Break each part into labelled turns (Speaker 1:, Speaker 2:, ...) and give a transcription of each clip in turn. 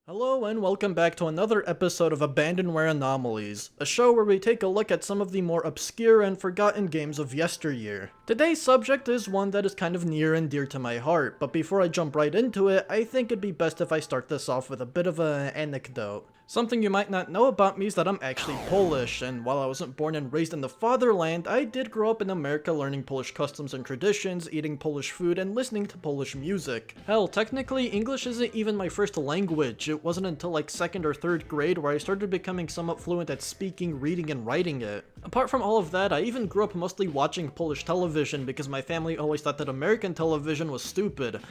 Speaker 1: Hello and welcome back to another episode of Abandonware Anomalies, a show where we take a look at some of the more obscure and forgotten games of yesteryear. Today's subject is one that is kind of near and dear to my heart, but before I jump right into it, I think it'd be best if I start this off with a bit of an anecdote. Something you might not know about me is that I'm actually Polish, and while I wasn't born and raised in the fatherland, I did grow up in America learning Polish customs and traditions, eating Polish food, and listening to Polish music. Hell, technically, English isn't even my first language. It wasn't until like 2nd or 3rd grade where I started becoming somewhat fluent at speaking, reading, and writing it. Apart from all of that, I even grew up mostly watching Polish television because my family always thought that American television was stupid.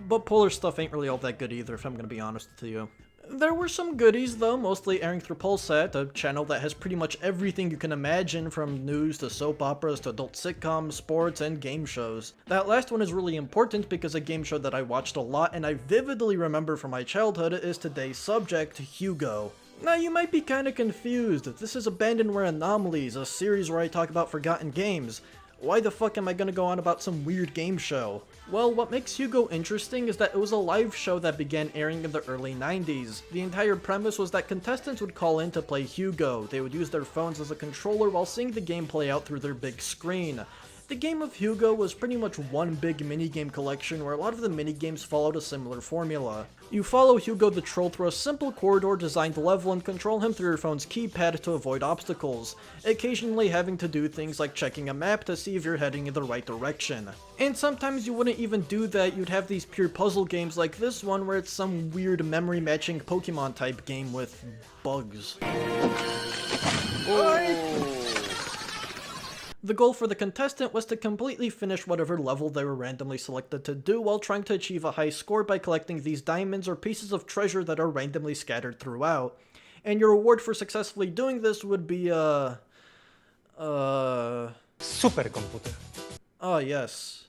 Speaker 1: But Polish stuff ain't really all that good either, if I'm gonna be honest with you. There were some goodies though, mostly airing through Polsat, a channel that has pretty much everything you can imagine from news to soap operas to adult sitcoms, sports, and game shows. That last one is really important because a game show that I watched a lot and I vividly remember from my childhood is today's subject, Hugo. Now you might be kinda confused. This is Abandonware Anomalies, a series where I talk about forgotten games. Why the fuck am I gonna go on about some weird game show? Well, what makes Hugo interesting is that it was a live show that began airing in the early 90s. The entire premise was that contestants would call in to play Hugo. They would use their phones as a controller while seeing the game play out through their big screen. The game of Hugo was pretty much one big minigame collection where a lot of the minigames followed a similar formula. You follow Hugo the Troll through a simple corridor-designed level and control him through your phone's keypad to avoid obstacles, occasionally having to do things like checking a map to see if you're heading in the right direction. And sometimes you wouldn't even do that, you'd have these pure puzzle games like this one where it's some weird memory-matching Pokemon type game with bugs. The goal for the contestant was to completely finish whatever level they were randomly selected to do while trying to achieve a high score by collecting these diamonds or pieces of treasure that are randomly scattered throughout. And your reward for successfully doing this would be
Speaker 2: Superkomputer.
Speaker 1: Ah yes,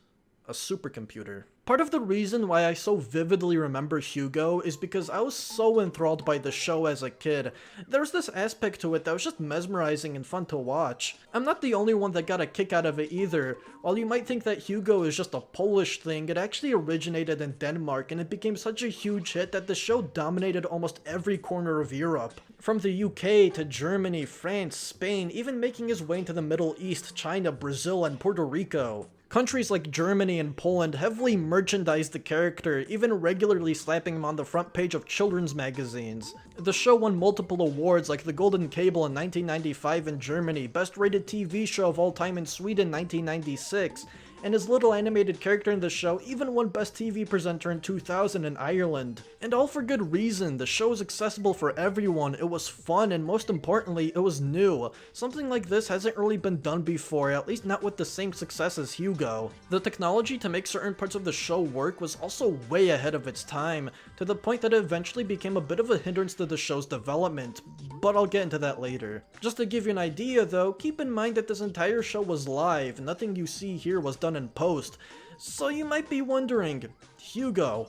Speaker 1: a supercomputer. Part of the reason why I so vividly remember Hugo is because I was so enthralled by the show as a kid. There was this aspect to it that was just mesmerizing and fun to watch. I'm not the only one that got a kick out of it either. While you might think that Hugo is just a Polish thing, it actually originated in Denmark and it became such a huge hit that the show dominated almost every corner of Europe. From the UK to Germany, France, Spain, even making his way into the Middle East, China, Brazil, and Puerto Rico. Countries like Germany and Poland heavily merchandised the character, even regularly slapping him on the front page of children's magazines. The show won multiple awards like the Golden Cable in 1995 in Germany, Best Rated TV Show of All Time in Sweden 1996, and his little animated character in the show even won Best TV Presenter in 2000 in Ireland. And all for good reason. The show was accessible for everyone, it was fun, and most importantly, it was new. Something like this hasn't really been done before, at least not with the same success as Hugo. The technology to make certain parts of the show work was also way ahead of its time, to the point that it eventually became a bit of a hindrance to the show's development, but I'll get into that later. Just to give you an idea though, keep in mind that this entire show was live, nothing you see here was done in post. So you might be wondering, Hugo,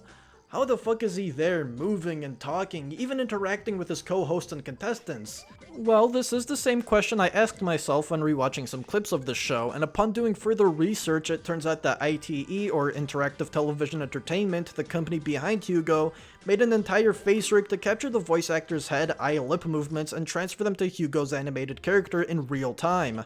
Speaker 1: how the fuck is he there, moving and talking, even interacting with his co-hosts and contestants? Well, this is the same question I asked myself when rewatching some clips of the show, and upon doing further research, it turns out that ITE, or Interactive Television Entertainment, the company behind Hugo, made an entire face rig to capture the voice actor's head, eye, lip movements, and transfer them to Hugo's animated character in real time.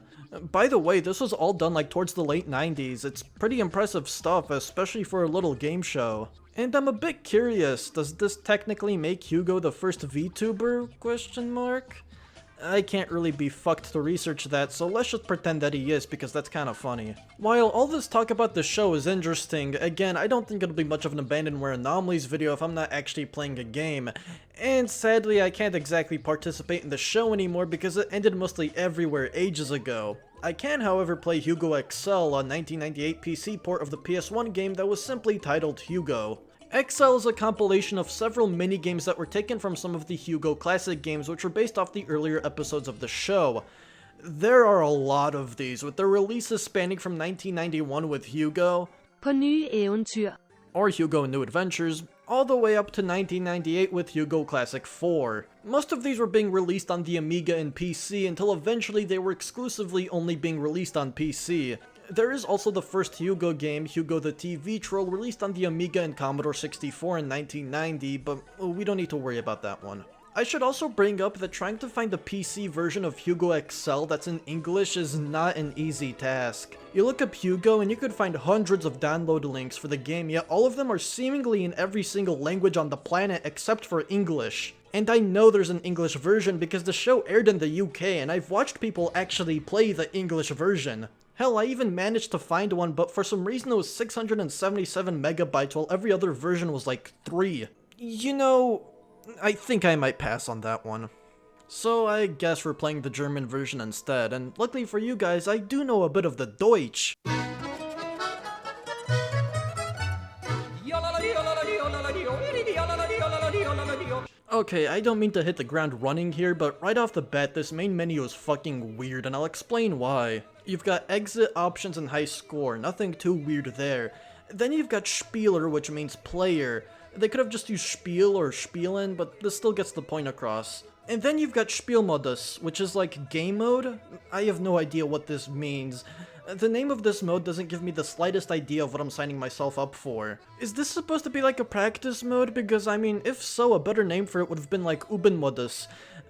Speaker 1: By the way, this was all done like towards the late 90s. It's pretty impressive stuff, especially for a little game show. And I'm a bit curious, does this technically make Hugo the first VTuber? I can't really be fucked to research that, so let's just pretend that he is, because that's kinda funny. While all this talk about the show is interesting, again, I don't think it'll be much of an Abandonware Anomalies video if I'm not actually playing a game. And sadly, I can't exactly participate in the show anymore because it ended mostly everywhere ages ago. I can, however, play Hugo XL, a 1998 PC port of the PS1 game that was simply titled Hugo. XL is a compilation of several mini-games that were taken from some of the Hugo classic games which were based off the earlier episodes of the show. There are a lot of these, with their releases spanning from 1991 with Hugo,
Speaker 3: På nye eventyr.
Speaker 1: or Hugo New Adventures, all the way up to 1998 with Hugo Classic 4. Most of these were being released on the Amiga and PC until eventually they were exclusively only being released on PC. There is also the first Hugo game, Hugo the TV Troll, released on the Amiga and Commodore 64 in 1990, but we don't need to worry about that one. I should also bring up that trying to find a PC version of Hugo XL that's in English is not an easy task. You look up Hugo and you could find hundreds of download links for the game, yet all of them are seemingly in every single language on the planet except for English. And I know there's an English version because the show aired in the UK and I've watched people actually play the English version. Hell, I even managed to find one, but for some reason it was 677 megabytes while every other version was like 3. You know, I think I might pass on that one. So I guess we're playing the German version instead, and luckily for you guys, I do know a bit of the Deutsch. Okay, I don't mean to hit the ground running here, but right off the bat, this main menu is fucking weird, and I'll explain why. You've got exit options and high score, nothing too weird there. Then you've got Spieler, which means player. They could have just used Spiel or Spielen, but this still gets the point across. And then you've got Spielmodus, which is like game mode? I have no idea what this means. The name of this mode doesn't give me the slightest idea of what I'm signing myself up for. Is this supposed to be like a practice mode? Because I mean, if so, a better name for it would have been like Übenmodus.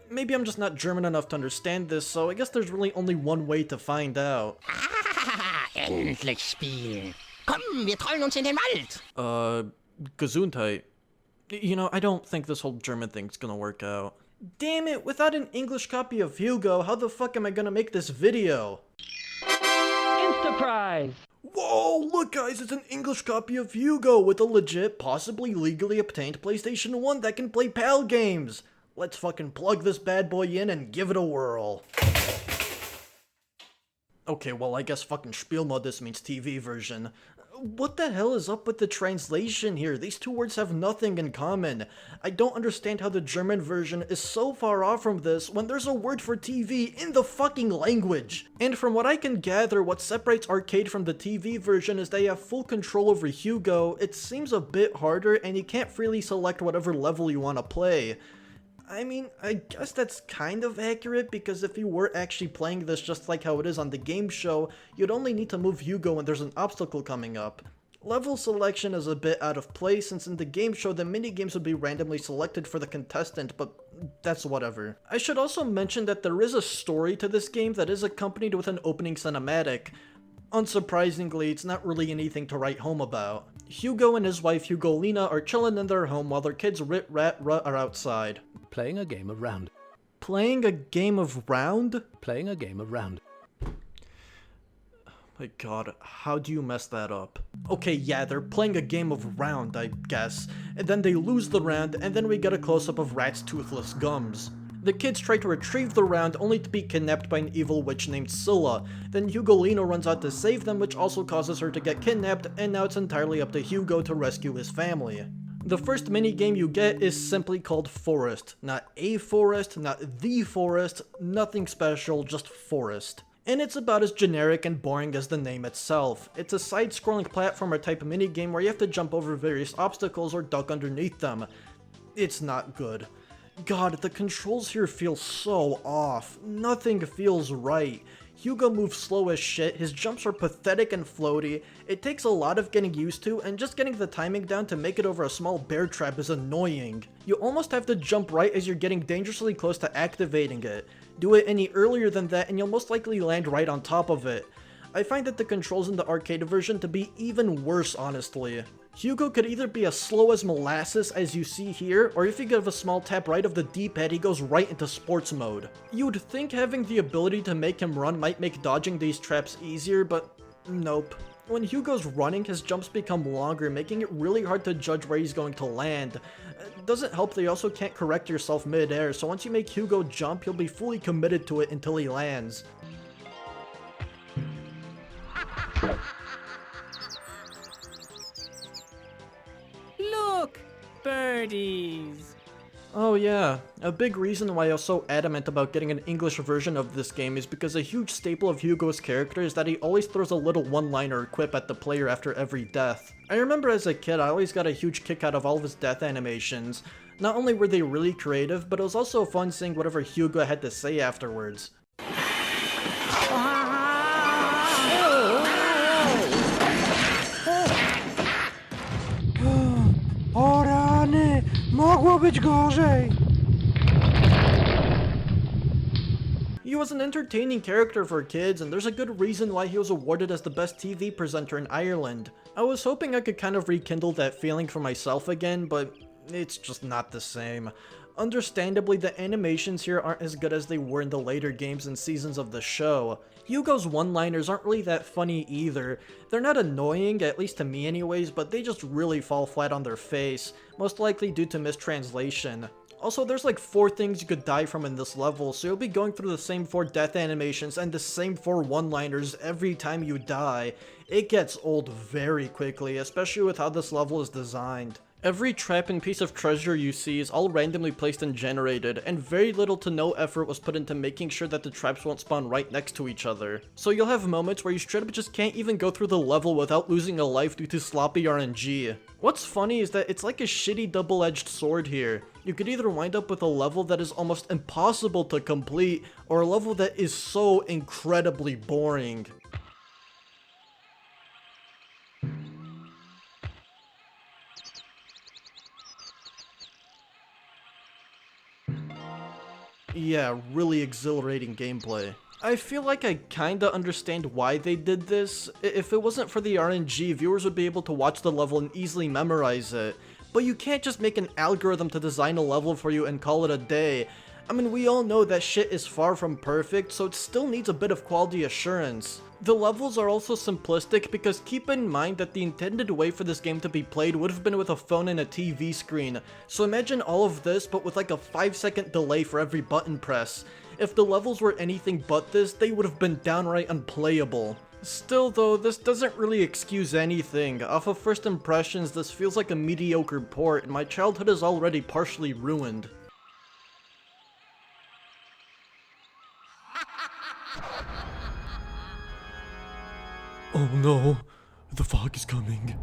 Speaker 1: Maybe I'm just not German enough to understand this, so I guess there's really only one way to find out.
Speaker 4: Endlich spielen. Komm, wir trollen uns in den Wald.
Speaker 1: Gesundheit. You know, I don't think this whole German thing's gonna work out. Damn it, without an English copy of Hugo, how the fuck am I gonna make this video?
Speaker 2: Instaprize!
Speaker 1: Whoa, look guys, it's an English copy of Hugo with a legit, possibly legally obtained PlayStation 1 that can play PAL games. Let's fucking plug this bad boy in and give it a whirl. Okay, well I guess fucking Spielmodus means TV version. What the hell is up with the translation here? These two words have nothing in common. I don't understand how the German version is so far off from this when there's a word for TV in the fucking language. And from what I can gather, what separates arcade from the TV version is they have full control over Hugo. It seems a bit harder and you can't freely select whatever level you want to play. I mean, I guess that's kind of accurate, because if you were actually playing this just like how it is on the Gameshow, you'd only need to move Hugo when there's an obstacle coming up. Level selection is a bit out of place, since in the Gameshow the minigames would be randomly selected for the contestant, but that's whatever. I should also mention that there is a story to this game that is accompanied with an opening cinematic. Unsurprisingly, it's not really anything to write home about. Hugo and his wife Hugolina are chilling in their home while their kids Rit Rat Rut are outside.
Speaker 5: Playing a game of round.
Speaker 1: Playing a game of round?
Speaker 5: Playing a game of round.
Speaker 1: My god, how do you mess that up? Okay, yeah, they're playing a game of round, I guess. And then they lose the round, and then we get a close-up of Rat's toothless gums. The kids try to retrieve the round, only to be kidnapped by an evil witch named Scylla. Then Hugolino runs out to save them, which also causes her to get kidnapped, and now it's entirely up to Hugo to rescue his family. The first minigame you get is simply called Forest. Not a forest, not the forest, nothing special, just forest. And it's about as generic and boring as the name itself. It's a side-scrolling platformer type minigame where you have to jump over various obstacles or duck underneath them. It's not good. God, the controls here feel so off. Nothing feels right. Hugo moves slow as shit, his jumps are pathetic and floaty, it takes a lot of getting used to, and just getting the timing down to make it over a small bear trap is annoying. You almost have to jump right as you're getting dangerously close to activating it. Do it any earlier than that and you'll most likely land right on top of it. I find that the controls in the arcade version to be even worse, honestly. Hugo could either be as slow as molasses as you see here, or if you give a small tap right of the D-pad, he goes right into sports mode. You'd think having the ability to make him run might make dodging these traps easier, but nope. When Hugo's running, his jumps become longer, making it really hard to judge where he's going to land. It doesn't help that you also can't correct yourself mid-air, so once you make Hugo jump, you'll be fully committed to it until he lands.
Speaker 3: Look! Birdies!
Speaker 1: Oh yeah, a big reason why I was so adamant about getting an English version of this game is because a huge staple of Hugo's character is that he always throws a little one-liner or quip at the player after every death. I remember as a kid I always got a huge kick out of all of his death animations. Not only were they really creative, but it was also fun seeing whatever Hugo had to say afterwards.
Speaker 2: O rany! Mogło być gorzej!
Speaker 1: He was an entertaining character for kids, and there's a good reason why he was awarded as the best TV presenter in Ireland. I was hoping I could kind of rekindle that feeling for myself again, but it's just not the same. Understandably, the animations here aren't as good as they were in the later games and seasons of the show. Hugo's one-liners aren't really that funny either. They're not annoying, at least to me anyways, but they just really fall flat on their face, most likely due to mistranslation. Also, there's like 4 things you could die from in this level, so you'll be going through the same 4 death animations and the same 4 one-liners every time you die. It gets old very quickly, especially with how this level is designed. Every trap and piece of treasure you see is all randomly placed and generated, and very little to no effort was put into making sure that the traps won't spawn right next to each other. So you'll have moments where you straight up just can't even go through the level without losing a life due to sloppy RNG. What's funny is that it's like a shitty double-edged sword here. You could either wind up with a level that is almost impossible to complete, or a level that is so incredibly boring. Yeah, really exhilarating gameplay. I feel like I kinda understand why they did this. If it wasn't for the RNG, viewers would be able to watch the level and easily memorize it. But you can't just make an algorithm to design a level for you and call it a day. I mean, we all know that shit is far from perfect, so it still needs a bit of quality assurance. The levels are also simplistic because keep in mind that the intended way for this game to be played would have been with a phone and a TV screen. So imagine all of this but with like a 5-second delay for every button press. If the levels were anything but this, they would have been downright unplayable. Still though, this doesn't really excuse anything. Off of first impressions, this feels like a mediocre port, and my childhood is already partially ruined.
Speaker 2: Oh no, the fog is coming.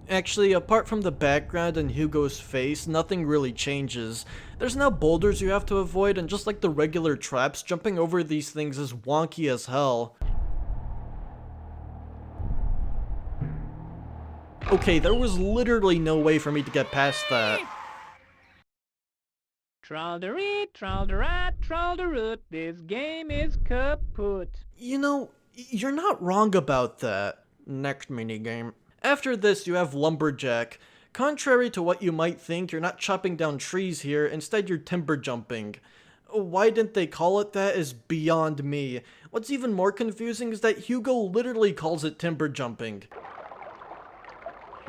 Speaker 1: Actually, apart from the background and Hugo's face, nothing really changes. There's now boulders you have to avoid, and just like the regular traps, jumping over these things is wonky as hell. Okay, there was literally no way for me to get past that.
Speaker 3: Tralderit, tralderat, tralderut, this game is kaput.
Speaker 1: You know, you're not wrong about that. Next minigame. After this, you have Lumberjack. Contrary to what you might think, you're not chopping down trees here, instead you're timber jumping. Why didn't they call it that is beyond me. What's even more confusing is that Hugo literally calls it timber jumping.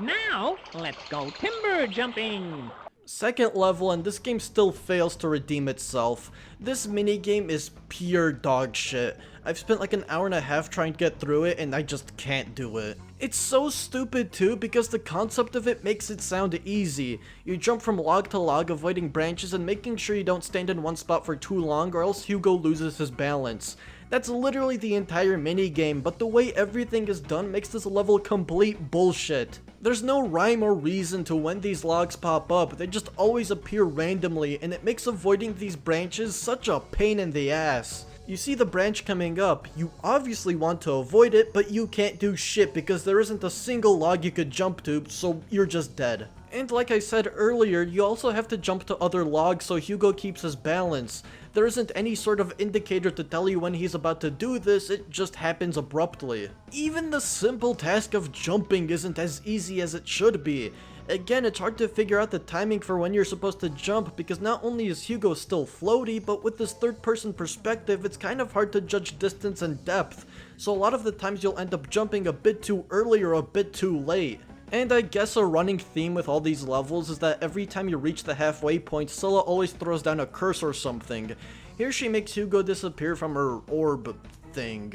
Speaker 3: Now, let's go timber jumping!
Speaker 1: Second level, and this game still fails to redeem itself. This minigame is pure dog shit. I've spent like an hour and a half trying to get through it, and I just can't do it. It's so stupid too, because the concept of it makes it sound easy. You jump from log to log, avoiding branches and making sure you don't stand in one spot for too long, or else Hugo loses his balance. That's literally the entire minigame, but the way everything is done makes this level complete bullshit. There's no rhyme or reason to when these logs pop up, they just always appear randomly, and it makes avoiding these branches such a pain in the ass. You see the branch coming up, you obviously want to avoid it, but you can't do shit because there isn't a single log you could jump to, so you're just dead. And like I said earlier, you also have to jump to other logs so Hugo keeps his balance. There isn't any sort of indicator to tell you when he's about to do this, it just happens abruptly. Even the simple task of jumping isn't as easy as it should be. Again, it's hard to figure out the timing for when you're supposed to jump because not only is Hugo still floaty, but with this third-person perspective, it's kind of hard to judge distance and depth. So a lot of the times you'll end up jumping a bit too early or a bit too late. And I guess a running theme with all these levels is that every time you reach the halfway point, Scylla always throws down a curse or something. Here she makes Hugo disappear from her orb thing.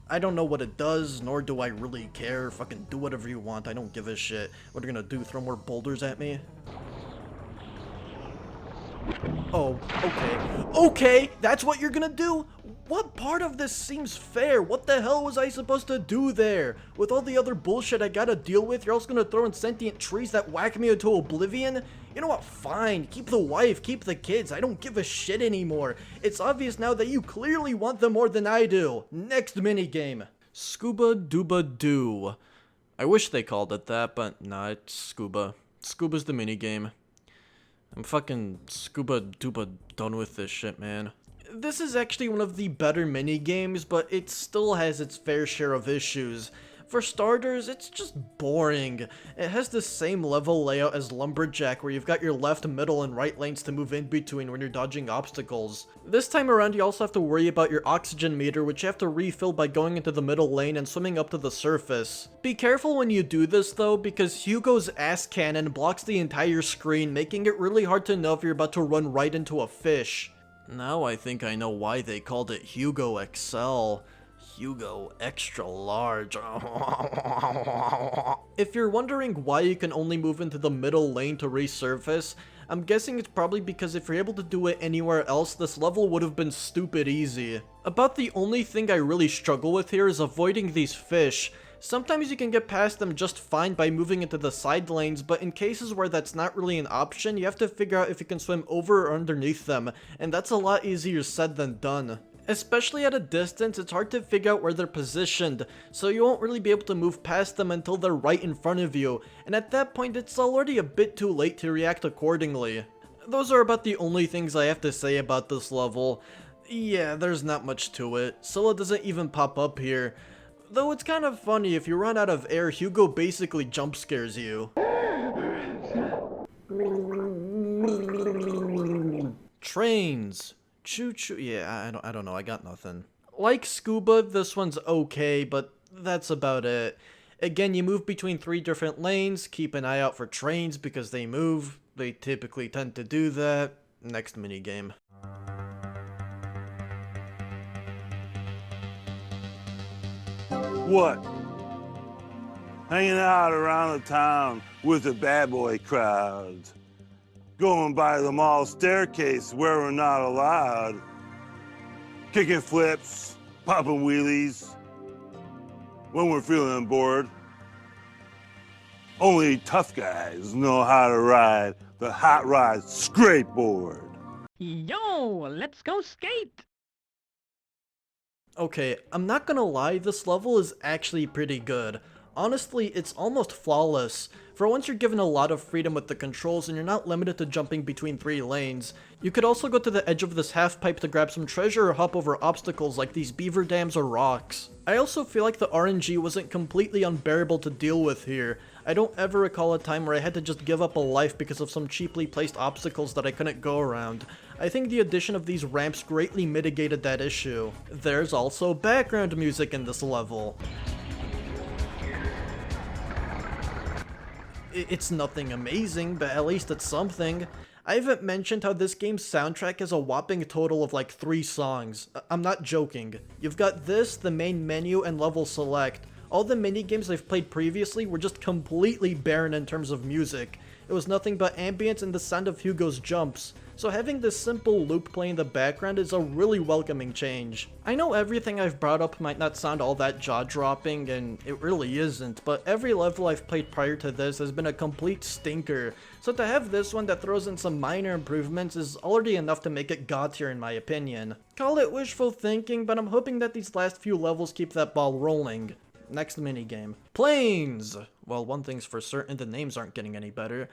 Speaker 1: I don't know what it does, nor do I really care. Fucking do whatever you want, I don't give a shit. What are you gonna do, throw more boulders at me? Oh, okay. Okay, that's what you're gonna do? What part of this seems fair? What the hell was I supposed to do there? With all the other bullshit I gotta deal with, you're also gonna throw in sentient trees that whack me into oblivion? You know what, fine, keep the wife, keep the kids, I don't give a shit anymore. It's obvious now that you clearly want them more than I do. Next minigame. Scuba Dooba Doo. I wish they called it that, but nah, it's Scuba. Scuba's the minigame. I'm fucking Scuba Dooba done with this shit, man. This is actually one of the better minigames, but it still has its fair share of issues. For starters, it's just boring. It has the same level layout as Lumberjack, where you've got your left, middle, and right lanes to move in between when you're dodging obstacles. This time around, you also have to worry about your oxygen meter, which you have to refill by going into the middle lane and swimming up to the surface. Be careful when you do this though, because Hugo's ass cannon blocks the entire screen, making it really hard to know if you're about to run right into a fish. Now I think I know why they called it Hugo XL. Hugo Extra Large. If you're wondering why you can only move into the middle lane to resurface, I'm guessing it's probably because if you're able to do it anywhere else, this level would have been stupid easy. About the only thing I really struggle with here is avoiding these fish. Sometimes you can get past them just fine by moving into the side lanes, but in cases where that's not really an option, you have to figure out if you can swim over or underneath them, and that's a lot easier said than done. Especially at a distance, it's hard to figure out where they're positioned, so you won't really be able to move past them until they're right in front of you, and at that point it's already a bit too late to react accordingly. Those are about the only things I have to say about this level. Yeah, there's not much to it. Scylla doesn't even pop up here. Though it's kind of funny, if you run out of air, Hugo basically jump scares you. Trains. Choo-choo. Yeah, I don't know, I got nothing. Like Scuba, this one's okay, but that's about it. Again, you move between 3 different lanes, keep an eye out for trains because they move. They typically tend to do that. Next minigame.
Speaker 6: What? Hanging out around the town with the bad boy crowds. Going by the mall staircase where we're not allowed. Kicking flips, popping wheelies. When we're feeling bored. Only tough guys know how to ride the hot rod skateboard.
Speaker 3: Yo, let's go skate!
Speaker 1: Okay, I'm not gonna lie, this level is actually pretty good. Honestly, it's almost flawless. For once you're given a lot of freedom with the controls and you're not limited to jumping between 3 lanes. You could also go to the edge of this half pipe to grab some treasure or hop over obstacles like these beaver dams or rocks. I also feel like the RNG wasn't completely unbearable to deal with here. I don't ever recall a time where I had to just give up a life because of some cheaply placed obstacles that I couldn't go around. I think the addition of these ramps greatly mitigated that issue. There's also background music in this level. It's nothing amazing, but at least it's something. I haven't mentioned how this game's soundtrack has a whopping total of like 3 songs. I'm not joking. You've got this, the main menu, and level select. All the minigames I've played previously were just completely barren in terms of music. It was nothing but ambience and the sound of Hugo's jumps. So having this simple loop play in the background is a really welcoming change. I know everything I've brought up might not sound all that jaw-dropping, and it really isn't, but every level I've played prior to this has been a complete stinker. So to have this one that throws in some minor improvements is already enough to make it god tier in my opinion. Call it wishful thinking, but I'm hoping that these last few levels keep that ball rolling. Next minigame. Planes! Well, one thing's for certain, the names aren't getting any better.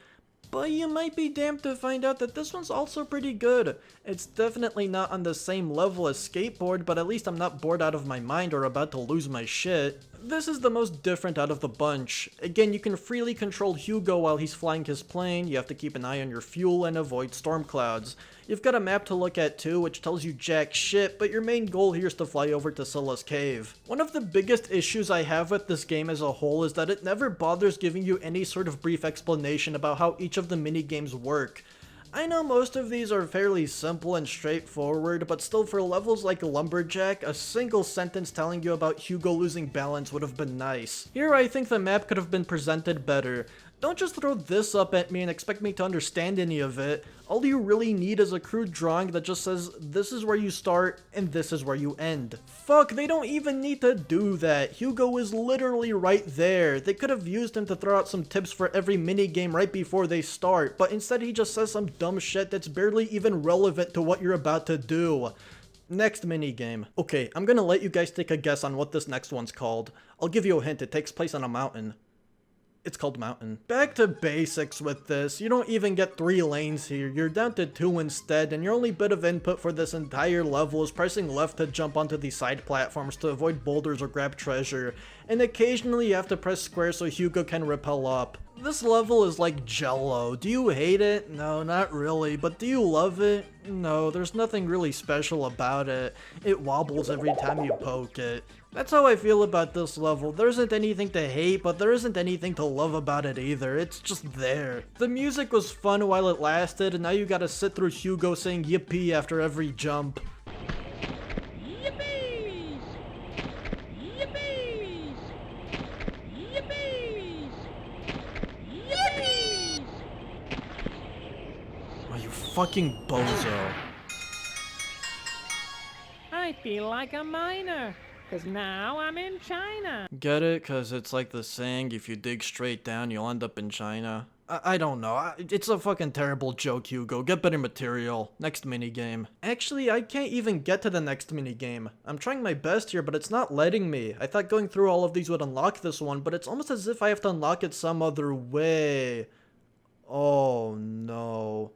Speaker 1: But you might be damned to find out that this one's also pretty good. It's definitely not on the same level as Skateboard, but at least I'm not bored out of my mind or about to lose my shit. This is the most different out of the bunch. Again, you can freely control Hugo while he's flying his plane, you have to keep an eye on your fuel and avoid storm clouds. You've got a map to look at too, which tells you jack shit, but your main goal here is to fly over to Scylla's cave. One of the biggest issues I have with this game as a whole is that it never bothers giving you any sort of brief explanation about how each of the minigames work. I know most of these are fairly simple and straightforward, but still for levels like Lumberjack, a single sentence telling you about Hugo losing balance would have been nice. Here I think the map could have been presented better. Don't just throw this up at me and expect me to understand any of it. All you really need is a crude drawing that just says, this is where you start and this is where you end. Fuck, they don't even need to do that. Hugo is literally right there. They could have used him to throw out some tips for every minigame right before they start, but instead he just says some dumb shit that's barely even relevant to what you're about to do. Next minigame. Okay, I'm gonna let you guys take a guess on what this next one's called. I'll give you a hint, it takes place on a mountain. It's called Mountain. Back to basics with this. You don't even get 3 lanes here. You're down to 2 instead, and your only bit of input for this entire level is pressing left to jump onto these side platforms to avoid boulders or grab treasure. And occasionally you have to press square so Hugo can rappel up. This level is like Jello. Do you hate it? No, not really. But do you love it? No, there's nothing really special about it. It wobbles every time you poke it. That's how I feel about this level. There isn't anything to hate, but there isn't anything to love about it either. It's just there. The music was fun while it lasted, and now you gotta sit through Hugo saying yippee after every jump.
Speaker 3: Yippies! Yippies! Yippies! Yippies!
Speaker 1: Oh, you fucking bozo.
Speaker 3: I feel like a miner, 'cause now I'm in China.
Speaker 1: Get it? 'Cause it's like the saying, if you dig straight down, you'll end up in China. I don't know. It's a fucking terrible joke, Hugo. Get better material. Next minigame. Actually, I can't even get to the next minigame. I'm trying my best here, but it's not letting me. I thought going through all of these would unlock this one, but it's almost as if I have to unlock it some other way. Oh no.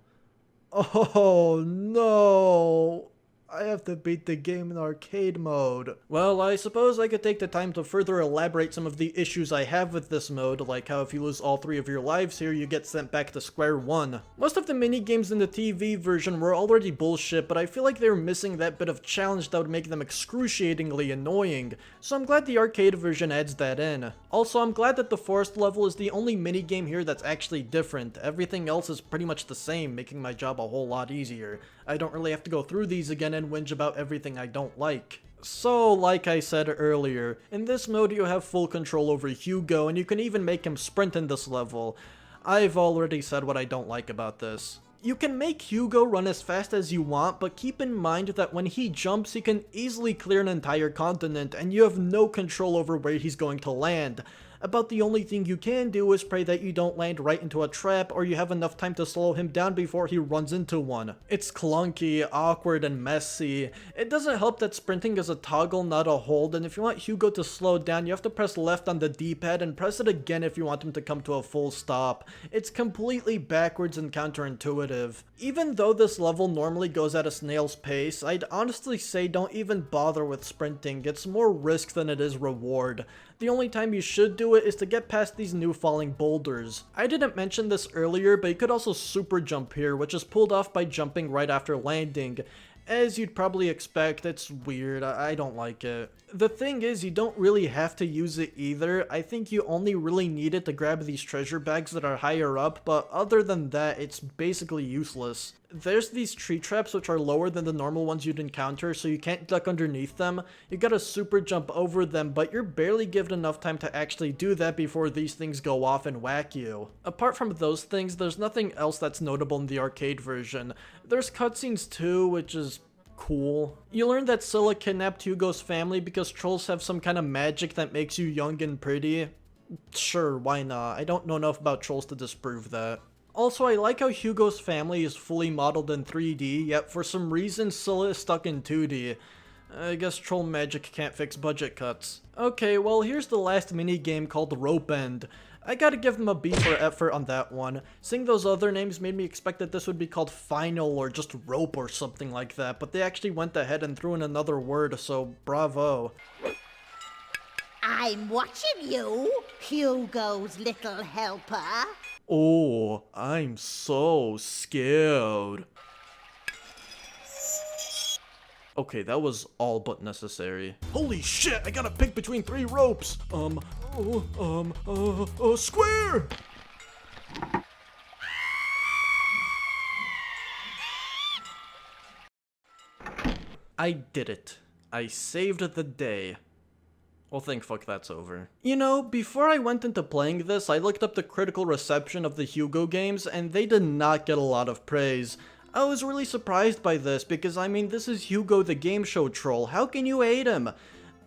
Speaker 1: Oh no. I have to beat the game in arcade mode. Well, I suppose I could take the time to further elaborate some of the issues I have with this mode, like how if you lose all 3 of your lives here, you get sent back to square one. Most of the minigames in the TV version were already bullshit, but I feel like they were missing that bit of challenge that would make them excruciatingly annoying, so I'm glad the arcade version adds that in. Also, I'm glad that the forest level is the only minigame here that's actually different. Everything else is pretty much the same, making my job a whole lot easier. I don't really have to go through these again and whinge about everything I don't like. So, like I said earlier, in this mode you have full control over Hugo, and you can even make him sprint in this level. I've already said what I don't like about this. You can make Hugo run as fast as you want, but keep in mind that when he jumps, he can easily clear an entire continent, and you have no control over where he's going to land. About the only thing you can do is pray that you don't land right into a trap, or you have enough time to slow him down before he runs into one. It's clunky, awkward, and messy. It doesn't help that sprinting is a toggle, not a hold, and if you want Hugo to slow down, you have to press left on the D-pad and press it again if you want him to come to a full stop. It's completely backwards and counterintuitive. Even though this level normally goes at a snail's pace, I'd honestly say don't even bother with sprinting. It's more risk than it is reward. The only time you should do it is to get past these new falling boulders. I didn't mention this earlier, but you could also super jump here, which is pulled off by jumping right after landing. As you'd probably expect, it's weird. I don't like it. The thing is, you don't really have to use it either. I think you only really need it to grab these treasure bags that are higher up, but other than that, it's basically useless. There's these tree traps which are lower than the normal ones you'd encounter, so you can't duck underneath them. You gotta super jump over them, but you're barely given enough time to actually do that before these things go off and whack you. Apart from those things, there's nothing else that's notable in the arcade version. There's cutscenes too, which is cool. You learn that Scylla kidnapped Hugo's family because trolls have some kind of magic that makes you young and pretty. Sure, why not? I don't know enough about trolls to disprove that. Also, I like how Hugo's family is fully modeled in 3D, yet for some reason Scylla is stuck in 2D. I guess troll magic can't fix budget cuts. Okay, well here's the last mini-game called Rope End. I gotta give them a B for effort on that one. Seeing those other names made me expect that this would be called Final or just Rope or something like that, but they actually went ahead and threw in another word, so bravo.
Speaker 7: I'm watching you, Hugo's little helper.
Speaker 2: Oh, I'm so scared.
Speaker 1: Okay, that was all but necessary. Holy shit, I gotta pick between 3 ropes!
Speaker 2: Square!
Speaker 1: I did it. I saved the day. Well, thank fuck that's over. You know, before I went into playing this, I looked up the critical reception of the Hugo games, and they did not get a lot of praise. I was really surprised by this, because I mean, this is Hugo the game show troll, how can you hate him?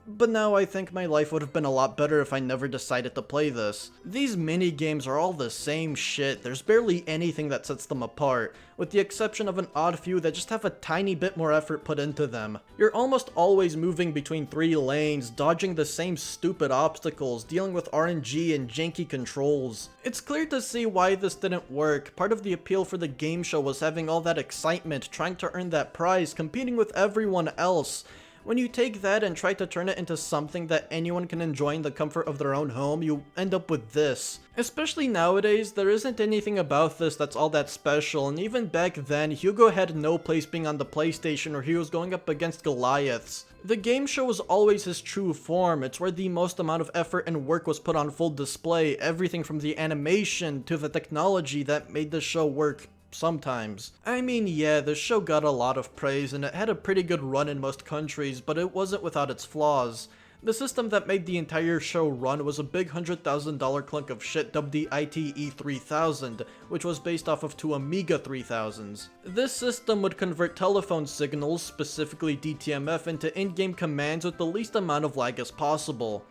Speaker 1: But now I think my life would have been a lot better if I never decided to play this. These mini-games are all the same shit, there's barely anything that sets them apart, with the exception of an odd few that just have a tiny bit more effort put into them. You're almost always moving between 3 lanes, dodging the same stupid obstacles, dealing with RNG and janky controls. It's clear to see why this didn't work. Part of the appeal for the game show was having all that excitement, trying to earn that prize, competing with everyone else. When you take that and try to turn it into something that anyone can enjoy in the comfort of their own home, you end up with this. Especially nowadays, there isn't anything about this that's all that special, and even back then, Hugo had no place being on the PlayStation where he was going up against Goliaths. The game show was always his true form, it's where the most amount of effort and work was put on full display, everything from the animation to the technology that made the show work. Sometimes. I mean, yeah, the show got a lot of praise and it had a pretty good run in most countries, but it wasn't without its flaws. The system that made the entire show run was a big $100,000 clunk of shit dubbed the ITE 3000, which was based off of 2 Amiga 3000s. This system would convert telephone signals, specifically DTMF, into in-game commands with the least amount of lag as possible.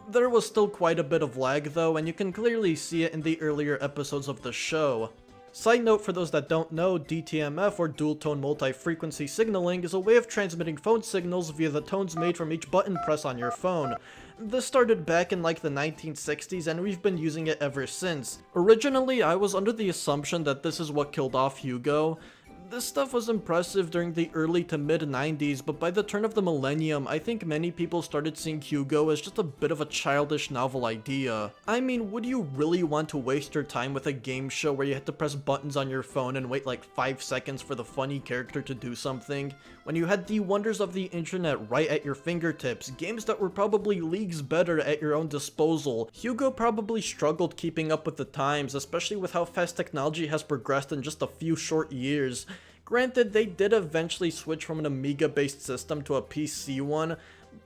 Speaker 1: There was still quite a bit of lag though, and you can clearly see it in the earlier episodes of the show. Side note for those that don't know, DTMF or dual tone multi-frequency signaling is a way of transmitting phone signals via the tones made from each button press on your phone. This started back in like the 1960s and we've been using it ever since. Originally, I was under the assumption that this is what killed off Hugo. This stuff was impressive during the early to mid 90s, but by the turn of the millennium, I think many people started seeing Hugo as just a bit of a childish novel idea. I mean, would you really want to waste your time with a game show where you had to press buttons on your phone and wait like 5 seconds for the funny character to do something? When you had the wonders of the internet right at your fingertips, games that were probably leagues better at your own disposal, Hugo probably struggled keeping up with the times, especially with how fast technology has progressed in just a few short years. Granted, they did eventually switch from an Amiga-based system to a PC one,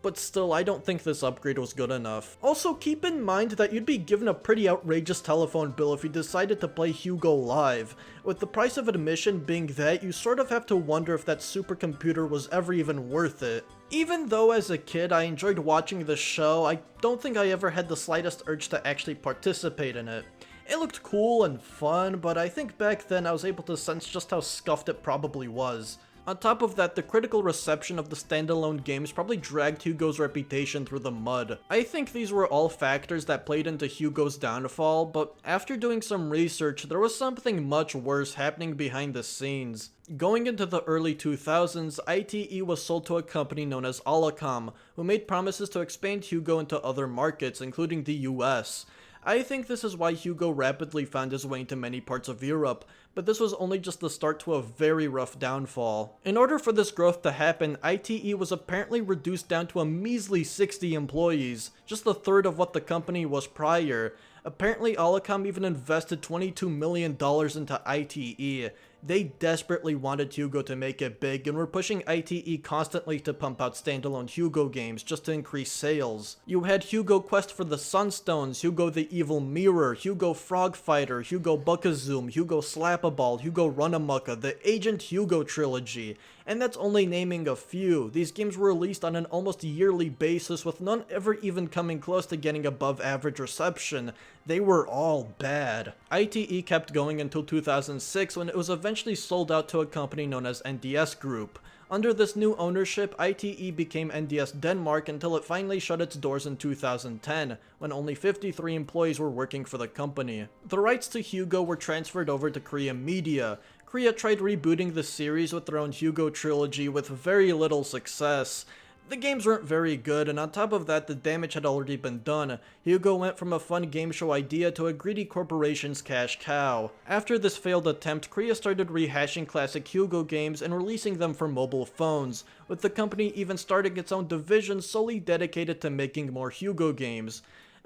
Speaker 1: but still, I don't think this upgrade was good enough. Also, keep in mind that you'd be given a pretty outrageous telephone bill if you decided to play Hugo live. With the price of admission being that, you sort of have to wonder if that supercomputer was ever even worth it. Even though as a kid I enjoyed watching the show, I don't think I ever had the slightest urge to actually participate in it. It looked cool and fun, but I think back then I was able to sense just how scuffed it probably was. On top of that, the critical reception of the standalone games probably dragged Hugo's reputation through the mud. I think these were all factors that played into Hugo's downfall, but after doing some research, there was something much worse happening behind the scenes. Going into the early 2000s, ITE was sold to a company known as Alacom, who made promises to expand Hugo into other markets, including the US. I think this is why Hugo rapidly found his way into many parts of Europe, but this was only just the start to a very rough downfall. In order for this growth to happen, ITE was apparently reduced down to a measly 60 employees, just a third of what the company was prior. Apparently Alacom even invested $22 million into ITE. They desperately wanted Hugo to make it big and were pushing ITE constantly to pump out standalone Hugo games just to increase sales. You had Hugo Quest for the Sunstones, Hugo the Evil Mirror, Hugo Frog Fighter, Hugo Buckazoom, Hugo Slap-a-Ball, Hugo Runamucka, the Agent Hugo trilogy. And that's only naming a few. These games were released on an almost yearly basis with none ever even coming close to getting above average reception. They were all bad. ITE kept going until 2006 when it was eventually sold out to a company known as NDS Group. Under this new ownership, ITE became NDS Denmark until it finally shut its doors in 2010, when only 53 employees were working for the company. The rights to Hugo were transferred over to Korea Media. Korea tried rebooting the series with their own Hugo trilogy with very little success. The games weren't very good, and on top of that, the damage had already been done. Hugo went from a fun game show idea to a greedy corporation's cash cow. After this failed attempt, Korea started rehashing classic Hugo games and releasing them for mobile phones, with the company even starting its own division solely dedicated to making more Hugo games.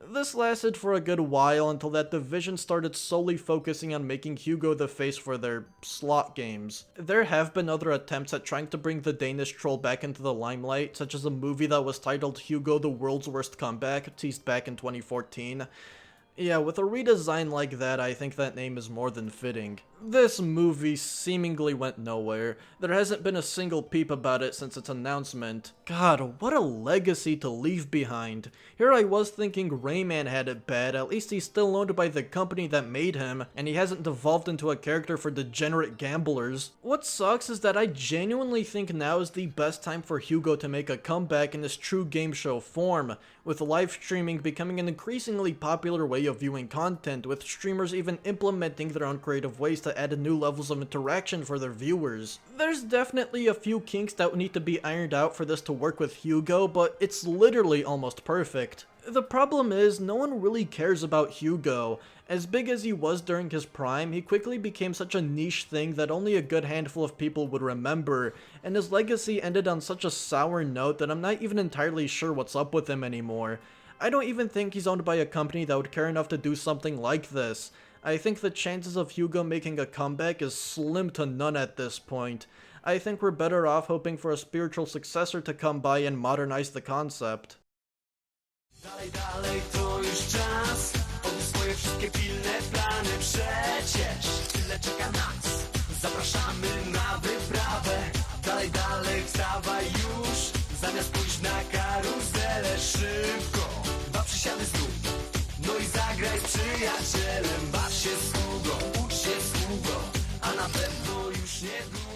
Speaker 1: This lasted for a good while until that division started solely focusing on making Hugo the face for their slot games. There have been other attempts at trying to bring the Danish troll back into the limelight, such as a movie that was titled Hugo the World's Worst Comeback, teased back in 2014. Yeah, with a redesign like that, I think that name is more than fitting. This movie seemingly went nowhere. There hasn't been a single peep about it since its announcement. God, what a legacy to leave behind. Here I was thinking Rayman had it bad, at least he's still owned by the company that made him, and he hasn't devolved into a character for degenerate gamblers. What sucks is that I genuinely think now is the best time for Hugo to make a comeback in this true game show form, with live streaming becoming an increasingly popular way of viewing content, with streamers even implementing their own creative ways to add new levels of interaction for their viewers. There's definitely a few kinks that need to be ironed out for this to work with Hugo, but it's literally almost perfect. The problem is, no one really cares about Hugo. As big as he was during his prime, he quickly became such a niche thing that only a good handful of people would remember, and his legacy ended on such a sour note that I'm not even entirely sure what's up with him anymore. I don't even think he's owned by a company that would care enough to do something like this. I think the chances of Hugo making a comeback is slim to none at this point. I think we're better off hoping for a spiritual successor to come by and modernize the concept.
Speaker 8: Dalej, dalej, to już czas. Oby swoje wszystkie pilne plany przecież tyle czeka nas. Zapraszamy na wyprawę. Dalej, dalej, wstawaj już. Zamiast pójść na karuzelę szybko. Dwa przysiady znów. No i zagraj z przyjacielem. Baw się z Hugo, ucz się z Hugo. A na pewno już niedługo